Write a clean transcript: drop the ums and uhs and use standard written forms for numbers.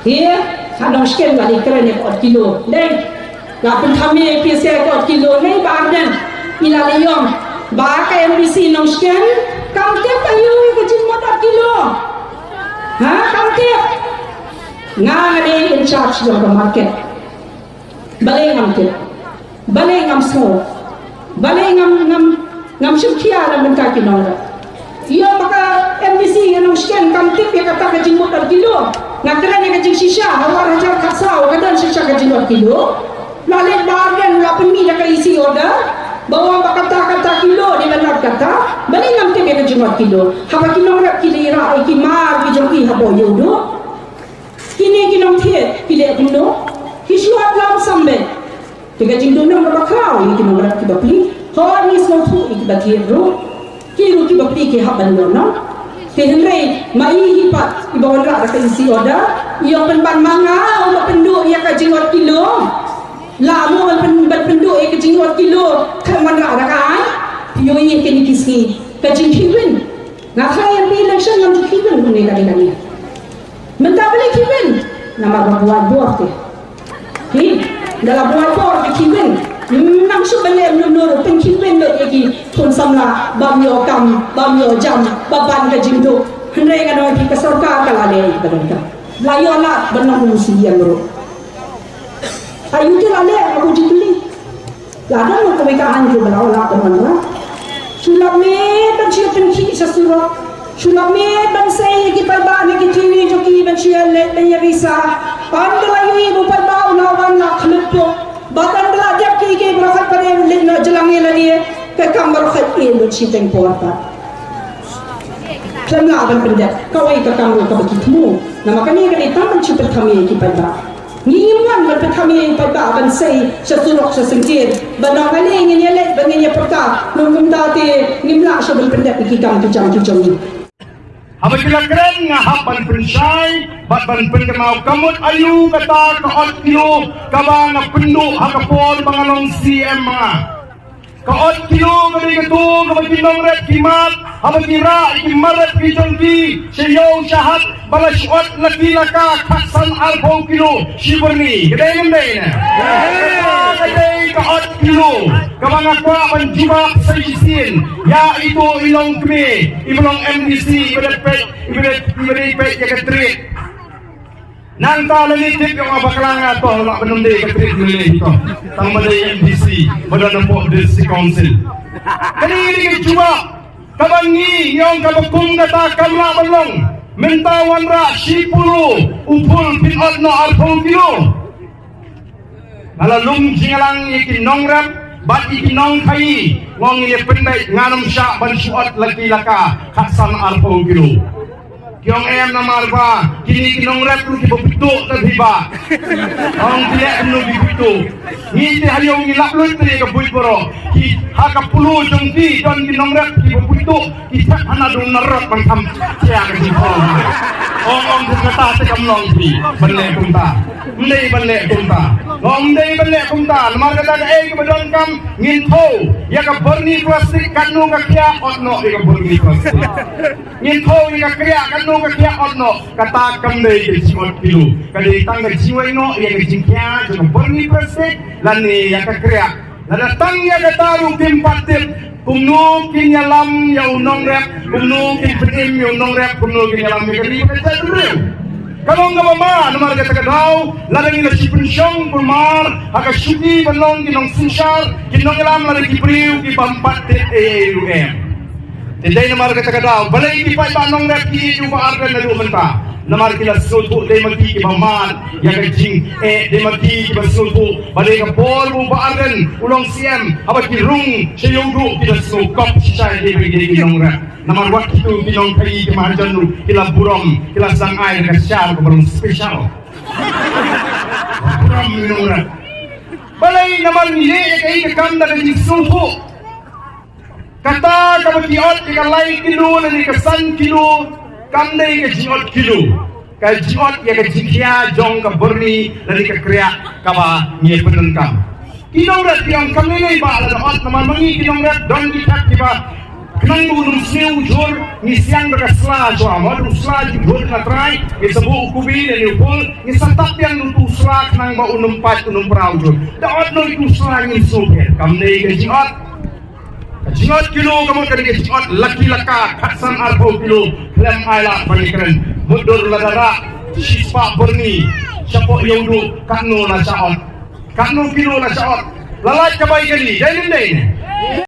Iya, kadang sekian kali keren ya 4 kilo. Dan gapun kami PSA 4 kilo ni badan ila leyong. Ba ka MBC nong sekian, kamtip tayo kecil 4 kilo. Ha, kamtip. Nga in charge ng market. Balay ngamtip. Balay ngam small. Balay ngam syukia lang ka kinong. Iyo maka MBC nong sekian kamtip ya kata kecil 4 kilo. Ngakran yang kajing sisa, awak raja kasau, kadang sisa kajing 2 kilo. Lalit bahagian lapan mi dah isi order, bawa kata kilo di mana kata, balik ngamte ke kajing 2 kilo. Haba kinong rap kilira, ikimar kijong habo yudo. Kini kinong tiet, kile kuno, kisuat lam sambe. Tiga jing dunong bakau, kinong rap kibapli. Hawa ni semua tu ikibati ro, kiru kibapli ke haban dono. Kehenry mai hipat ibawan ra ka isi order iyo penban manga o pendu ia ka jingot kilo la mo ban pendu e ka jingot kilo kan ra kan iyo ye ke ni kisi ka jing kiwin na kaya bi election ngam kiwin ni kali menta beli kiwin nama buat bor ke dalam buat bor ke kiwin nang subane nur pen kiwin le ki thon samla bamyo kam bamyo jam baban ka jingdo hendai ka no ki ka sorka kala le badanta layo la banang musian ro ayu ti la le aku jibli la dan mo ko ka han ju balaw la ko manwa sulame ban chi pen ki sa suro sulame ban sai ki palba ni ki tini jo ki ban chi le le risa pan la yu bu palba na wan na khlepo badan bela jap ki ke berafat pada lena jelangi lagi ke kamar khat in ci teng porta klamla ban pendat kawai ka kamru ka begitu nama kami ka ditang ci pertami ki pada ngiman ban pertami pada ban sei sesurok sesengkir banang kali ngin yelet bangin ya porta nungum date ngimla so ban pendat ki kam tu jam ni Haba kila keren nga hapan pensay, bat ban penkemau kamut ayu kata kaot kilo kaba nga pendu hakapon pangalong CM mga. Kaot kilo kami katu kaba kinong ret kimat, haba kira ikimaret kijongki, siyaw syahat balasyot lakilaka kaksan arpaw kilo, shiberni. Gede ngendai na? Gede kaot kilo. Kamang ako ang jubak sa isin, ya itu ilong kami, ilong MDC, ibadat pek, jaga trik. Nang talanitip yung abaklanga to, wala penunday ka trik nila ito. Tang maday MDC, badan po si council. Kanini ka jubak, kabangi yung kabakong nata kamla malong, mentawan ra, sipulo, upul, pinot no, arpong kilo. Nalalung jingalang ikinong rap, bat ikinong kai wong ini pendai nganam syak ban suat laki laka kaksan arpong kilo kiong em nama arba kini kinong rep lu kibo pituk terhiba orang tidak enu bipitu ngiti haliong ngilap lu teri ke buit boro ki haka pulu jongki don kinong rep kibo pituk kita anadung narot mangkam siya ke jipong ong kata tekam longpi balik kunta ndai balik kunta ndai balik kunta namar kata ke badon kam nginto ya ka berni plastik kanu ka kya otno ya ka berni plastik nginto ya ka kya kanu ka kya otno kata kam ndai ke simot kilo kadai tang ka jiwa ino ya ka jingkya ka berni plastik lani ya ka kya lada tang ya ka taru kimpatit kumno kinyalam ya unong rep kumno kinpetim ya unong rep kumno kinyalam ya kali ka jadul kalau nggak mama, nomor kata kau, ladang ini si pensiun kumar, agak suki benong kinong sinsar, kinong elam ladang kipriu kipampat TEUM. Jadi nomor kata kau, balai kipai banong rep ki juga arden dari mentah. Nomor kita sulpu dai mati kipaman, yang kecing dai mati kipasulpu, balai kapol bu arden ulong siam, apa kirung seyudu kita sukop sisa dai bagi kinong rep. Nomor waktu itu kinong kai kemahajan lu kila burom kila sang air kasyal ke belum spesial burom minum rat balai nomor ni kai kekam dari jisuhu kata kabutiot ika lai kilo nani kesan kilo kandai ke jiot kilo kai jiot ya ke jikia jong ke berni nani ke kriak kaba nye penenkam kinong rat yang kami ni ba ala nomor mangi kinong rat don ditak kiba Kenang bunum sniu jur ni siang berkasla jua madu sla jur natrai ni sebu kubi dan upul ni santap yang nutu sla kenang ba unum pat unum prau jur daot no itu sla ni super kamne ke jiot kilo kamu kali ke jiot laki laka katsan arpo kilo lem aila panikren mudur ladara sispa berni siapa yang du kakno na saot kakno kilo na saot lalai kabai kali dan ini